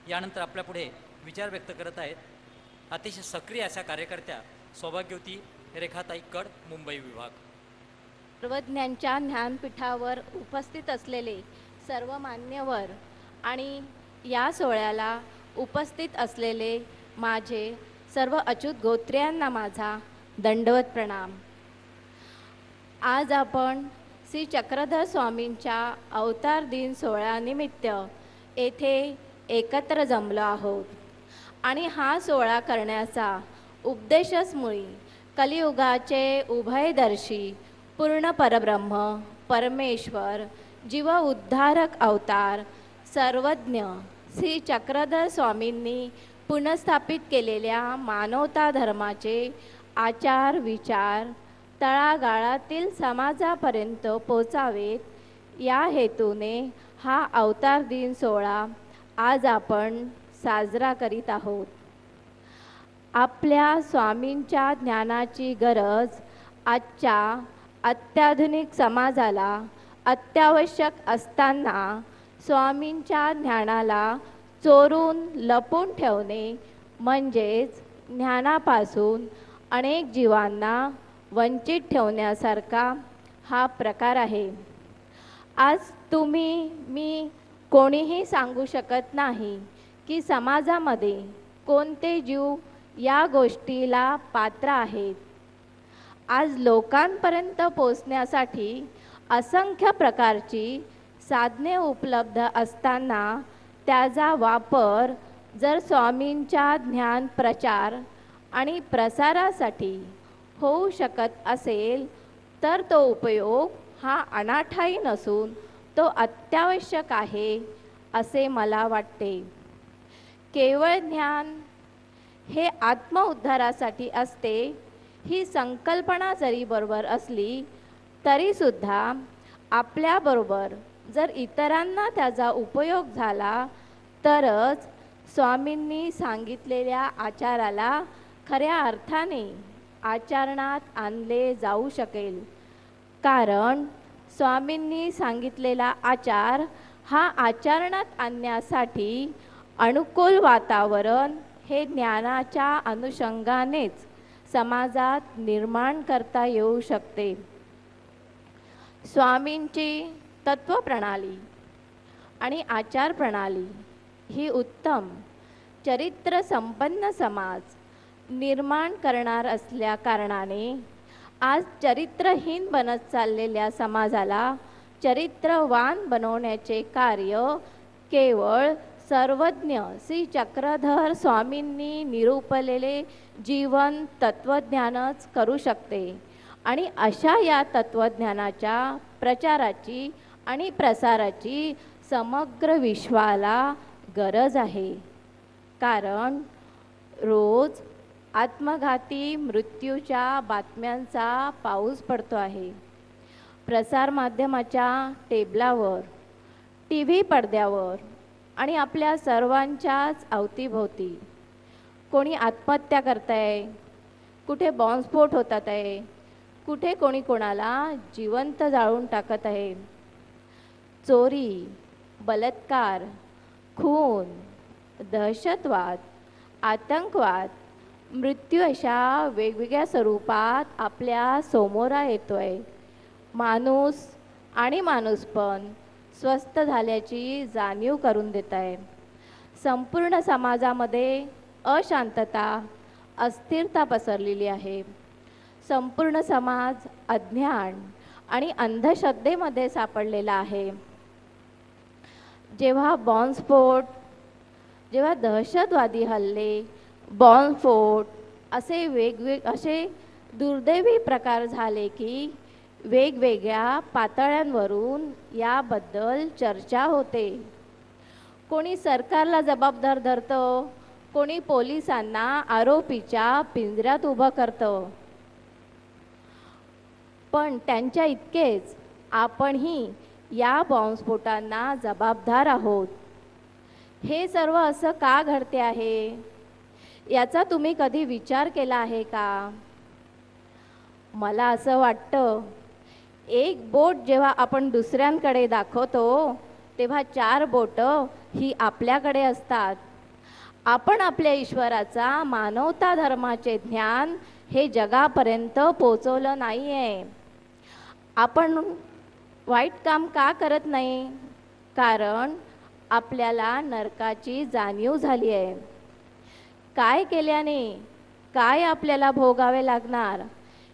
यानंतर आपल्यापुढे विचार व्यक्त करत आहेत अतिशय सक्रिय अशा कार्यकर्त्या सौभाग्यवती रेखाताई कड, मुंबई विभाग. सर्वज्ञांच्या ज्ञानपीठावर उपस्थित असलेले सर्व मान्यवर आणि या सोहळ्याला उपस्थित असलेले माझे सर्व अच्युत गोत्र्यांना माझा दंडवत प्रणाम. आज आपण श्री चक्रधर स्वामींच्या अवतार दिन सोहळ्यानिमित्त येथे एकत्र जमलो आहोत आणि हा सोहळा करण्याचा उद्देशच मुळी कलियुगाचे उभयदर्शी पूर्ण परब्रह्म परमेश्वर जीव उद्धारक अवतार सर्वज्ञ श्री चक्रधर स्वामींनी पुनर्स्थापित केलेल्या मानवता धर्माचे आचार विचार तळागाळातील समाजापर्यंत पोचावेत या हेतूने हा अवतार दिन सोहळा आज आपण साजरा करीत आहोत. आपल्या स्वामींच्या ज्ञानाची गरज आजच्या अत्याधुनिक समाजाला अत्यावश्यक असताना स्वामींच्या ज्ञानाला चोरून लपून ठेवणे म्हणजेच ज्ञानापासून अनेक जीवांना वंचित ठेवण्यासारखा हा प्रकार आहे. आज तुम्ही मी कोणीही सांगू शकत नाही की समाजामध्ये कोणते जीव या गोष्टीला पात्र आहेत. आज लोकांपर्यंत पोचण्यासाठी असंख्य प्रकारची साधने उपलब्ध असताना त्याचा वापर जर स्वामींच्या ज्ञान प्रचार आणि प्रसारासाठी होऊ शकत असेल तर तो उपयोग हा अनाठायी नसून तो अत्यावश्यक आहे असे मला वाटते. केवळ ज्ञान हे आत्मउद्धारासाठी असते ही संकल्पना जरी बरोबर असली तरीसुद्धा आपल्याबरोबर जर इतरांना त्याचा उपयोग झाला तरच स्वामींनी सांगितलेल्या आचाराला खऱ्या अर्थाने आचरणात आणले जाऊ शकेल. कारण स्वामींनी सांगितलेला आचार हा आचरणात आणण्यासाठी अनुकूल वातावरण हे ज्ञानाच्या अनुषंगानेच समाजात निर्माण करता येऊ शकते. स्वामींची तत्वप्रणाली आणि आचार प्रणाली ही उत्तम चरित्र संपन्न समाज निर्माण करणार असल्या कारणाने आज चरित्रहीन बनत चाललेल्या समाजाला चरित्रवान बनवण्याचे कार्य केवळ सर्वज्ञ श्री चक्रधर स्वामींनी निरूपलेले जीवन तत्वज्ञानच करू शकते. आणि अशा या तत्वज्ञानाच्या प्रचाराची आणि प्रसाराची समग्र विश्वाला गरज आहे. कारण रोज आत्मघाती मृत्यूच्या बातम्यांचा पाऊस पडतो आहे. प्रसारमाध्यमाच्या टेबलावर, टी व्ही पडद्यावर आणि आपल्या सर्वांच्याच अवतीभोवती कोणी आत्महत्या करत आहे, कुठे बॉम्बस्फोट होतात आहे, कुठे कोणी कोणाला जिवंत जाळून टाकत आहे. चोरी, बलात्कार, खून, दहशतवाद, आतंकवाद, मृत्यू अशा वेगवेगळ्या स्वरूपात आपल्या समोर येतोय. माणूस आणि माणूसपण स्वस्थ झाल्याची जाणीव करून देत आहे. संपूर्ण समाजामध्ये अशांतता अस्थिरता पसरलेली आहे. संपूर्ण समाज अज्ञान आणि अंधश्रद्धेमध्ये सापडलेला आहे. जेव्हा बॉम्बस्फोट, जेव्हा दहशतवादी हल्ले, बॉम्बस्फोट असे दुर्दैवी प्रकार झाले की वेगवेगळ्या पातळ्यांवरून याबद्दल चर्चा होते. कोणी सरकारला जबाबदार धरतं, कोणी पोलिसांना आरोपीच्या पिंजऱ्यात उभं करतं. पण त्यांच्या इतकेच आपणही या बॉम्बस्फोटांना जबाबदार आहोत. हे सर्व असं का घडते आहे याचा तुम्ही कधी विचार केला आहे का? मला असं वाटतं, एक बोट जेव्हा आपण दुसऱ्यांकडे दाखवतो तेव्हा 4 बोटं ही आपल्याकडे असतात. आपण आपल्या ईश्वराचा मानवता धर्माचे ज्ञान हे जगापर्यंत पोचवलं नाही आहे. आपण वाईट काम का करत नाही? कारण आपल्याला नरकाची जाणीव झाली आहे. काय केल्याने काय आपल्याला भोगावे लागणार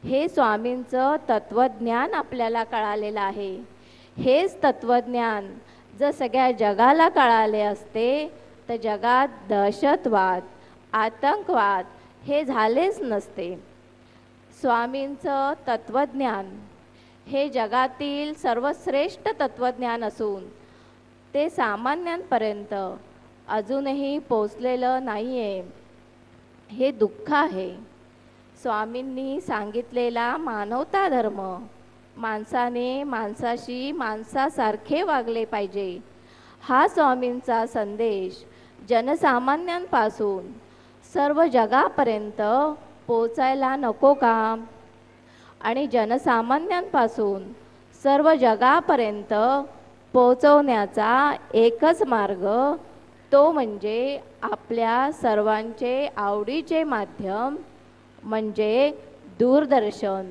हे स्वामींचं तत्वज्ञान आपल्याला कळालेलं आहे. हेच तत्वज्ञान जर सगळ्या जगाला कळाले असते तर जगात दहशतवाद, आतंकवाद हे झालेच नसते. स्वामींचं तत्वज्ञान हे जगातील सर्वश्रेष्ठ तत्वज्ञान असून ते सामान्यांपर्यंत अजूनही पोचलेलं नाही आहे. हे दुःख आहे. स्वामींनी सांगितलेला मानवता धर्म, माणसाने माणसाशी माणसासारखे वागले पाहिजे, हा स्वामींचा संदेश जनसामान्यांपासून सर्व जगापर्यंत पोचायला नको का? आणि जनसामान्यांपासून सर्व जगापर्यंत पोचवण्याचा एकच मार्ग तो म्हणजे आपल्या सर्वांचे आवडीचे माध्यम म्हणजे दूरदर्शन.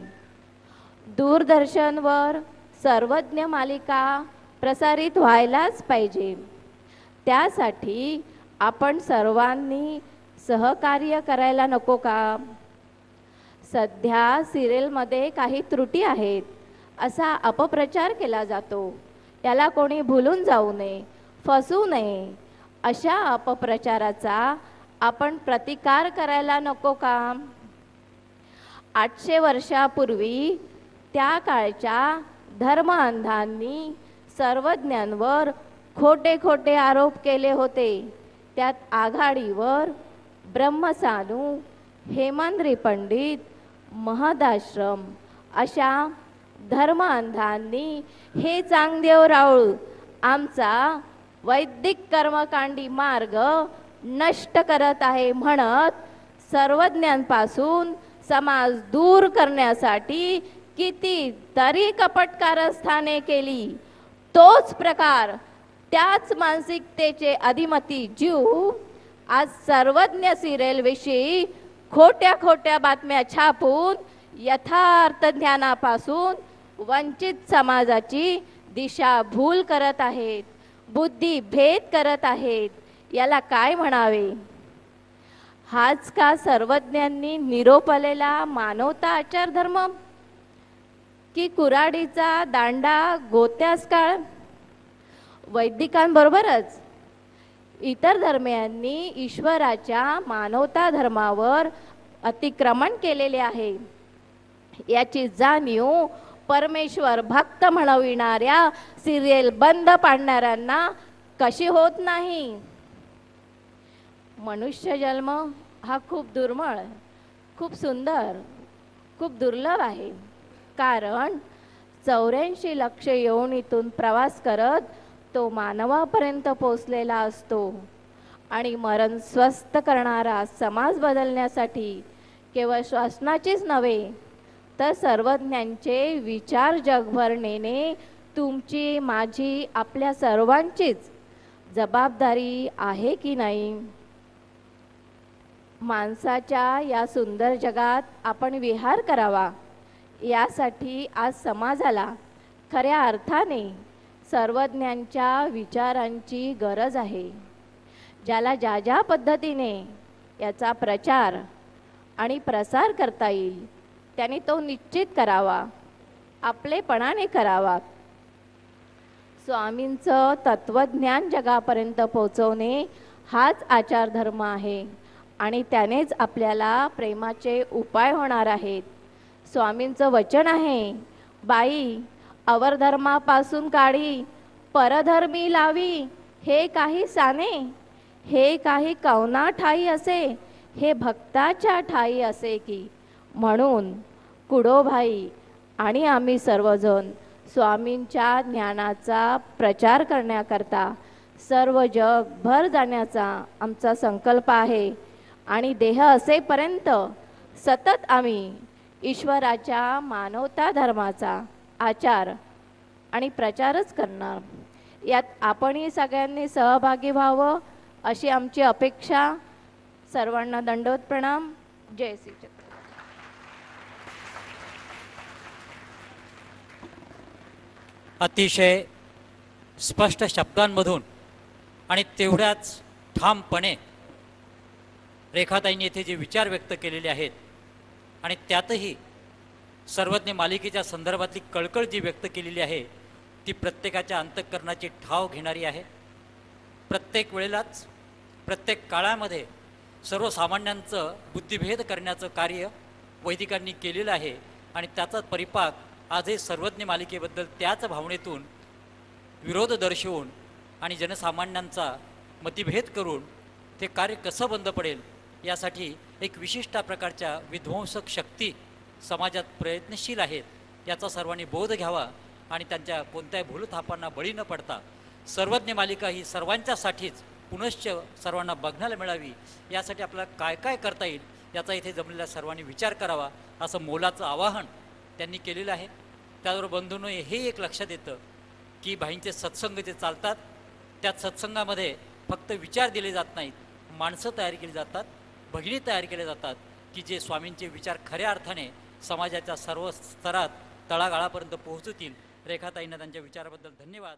दूरदर्शनवर सर्वज्ञ मालिका प्रसारित व्हायलाच पाहिजे. त्यासाठी आपण सर्वांनी सहकार्य करायला नको का? सध्या सिरियलमध्ये काही त्रुटी आहेत असा अपप्रचार केला जातो. याला कोणी भुलून जाऊ नये, फसू नये. अशा अपप्रचाराचा आपण प्रतिकार करायला नको का? 800 वर्षापूर्वी त्या काळच्या धर्मअंधांनी सर्वज्ञांवर खोटे खोटे आरोप केले होते. त्यात आघाडीवर ब्रह्मसानू, हेमाद्री पंडित, महदाश्रम अशा धर्मअंधांनी हे चांगदेव राऊळ आमचा वैदिक कर्मकांडी मार्ग नष्ट करत आहे म्हणत सर्वज्ञांपासून समाज दूर करण्यासाठी कितीतरी कपट कारस्थाने केली. तोच प्रकार, त्याच मानसिकतेचे अधिमती जीव आज सर्वज्ञ सिरियल विषयी खोट्या खोट्या बातम्या छापून यथार्थ ज्ञानापासून वंचित समाजाची दिशाभूल करत आहेत, बुद्धी भेद करत आहेत. याला काय म्हणावे? हाच का सर्वज्ञांनी निरोपलेला मानवता आचार धर्म? की कुऱ्हाडीचा दांडा गोत्यास काळ? वैदिकांबरोबरच इतर धर्मियांनी ईश्वराच्या मानवता धर्मावर अतिक्रमण केलेले आहे. याची जाणीव परमेश्वर भक्त म्हणविणाऱ्या सिरियल बंद पाडणाऱ्यांना कशी होत नाही? मनुष्य जन्म हा खूप दुर्मिळ, खूप सुंदर, खूप दुर्लभ आहे. कारण 84 लक्ष योनीतून प्रवास करत तो मानवापर्यंत पोचलेला असतो. आणि मरण स्वस्थ करणारा समाज बदलण्यासाठी केवळ श्वासनाचीच नव्हे तर सर्वज्ञांचे विचार जगभर नेणे तुमची, माझी, आपल्या सर्वांचीच जबाबदारी आहे की नाही? माणसाच्या या सुंदर जगात आपण विहार करावा यासाठी आज समाजाला खऱ्या अर्थाने सर्वज्ञांच्या विचारांची गरज आहे. ज्याला ज्या ज्या पद्धतीने याचा प्रचार आणि प्रसार करता येईल त्याने तो निश्चित करावा, आपलेपणाने करावा. स्वामींचं तत्वज्ञान जगापर्यंत पोहोचवणे हाच आचार धर्म आहे आणि त्यानेच आपल्याला प्रेमाचे उपाय होणार आहेत. स्वामींचं वचन आहे, बाई अवरधर्मापासून काढी परधर्मी लावी, हे काही साने, हे काही कवना ठाई असे, हे भक्ताच्या ठाई असे की. म्हणून कुडोभाई आणि आम्ही सर्वजण स्वामींच्या ज्ञानाचा प्रचार करण्याकरता सर्व जगभर जाण्याचा आमचा संकल्प आहे. आणि देह असेपर्यंत सतत आम्ही ईश्वराच्या मानवता धर्माचा आचार आणि प्रचारच करणार. यात आपणही सगळ्यांनी सहभागी व्हावं अशी आमची अपेक्षा. सर्वांना दंडवत प्रणाम. जय श्री छत्रपती. अतिशय स्पष्ट शब्दांमधून आणि तेवढ्याच ठामपणे रेखाताईंनी येथे जे विचार व्यक्त केलेले आहेत आणि त्यातही सर्वज्ञ मालिकेच्या संदर्भातली कळकळ जी व्यक्त केलेली आहे ती प्रत्येकाच्या अंतःकरणाची ठाव घेणारी आहे. प्रत्येक वेळेलाच प्रत्येक काळामध्ये सर्वसामान्यांचं बुद्धिभेद करण्याचं कार्य वैदिकांनी केलेलं आहे आणि त्याचाच परिपाक आजही सर्वज्ञ मालिकेबद्दल त्याच भावनेतून विरोध दर्शवून आणि जनसामान्यांचा मतिभेद करून ते कार्य कसं बंद पडेल यासाठी एक विशिष्ट प्रकारच्या विध्वंसक शक्ती समाजात प्रयत्नशील आहेत याचा सर्वांनी बोध घ्यावा आणि त्यांच्या कोणत्याही भूलथापांना बळी न पडता सर्वज्ञ मालिका ही सर्वांच्यासाठीच पुनश्च सर्वांना बघण्याला मिळावी यासाठी आपल्याला काय काय करता येईल याचा इथे जमलेल्या सर्वांनी विचार करावा असं मोलाचं आवाहन त्यांनी केलेलं आहे. त्याचबरोबर बंधूंनो हे एक लक्षात येतं की भाईंचे सत्संग जे चालतात त्यात सत्संगामध्ये फक्त विचार दिले जात नाहीत, माणसं तयार केली जातात, भगिनी तयार केले जातात की जे स्वामींचे विचार खऱ्या अर्थाने समाजाच्या सर्व स्तरात तळागाळापर्यंत पोहोचतील. रेखाताईंना त्यांच्या विचाराबद्दल धन्यवाद.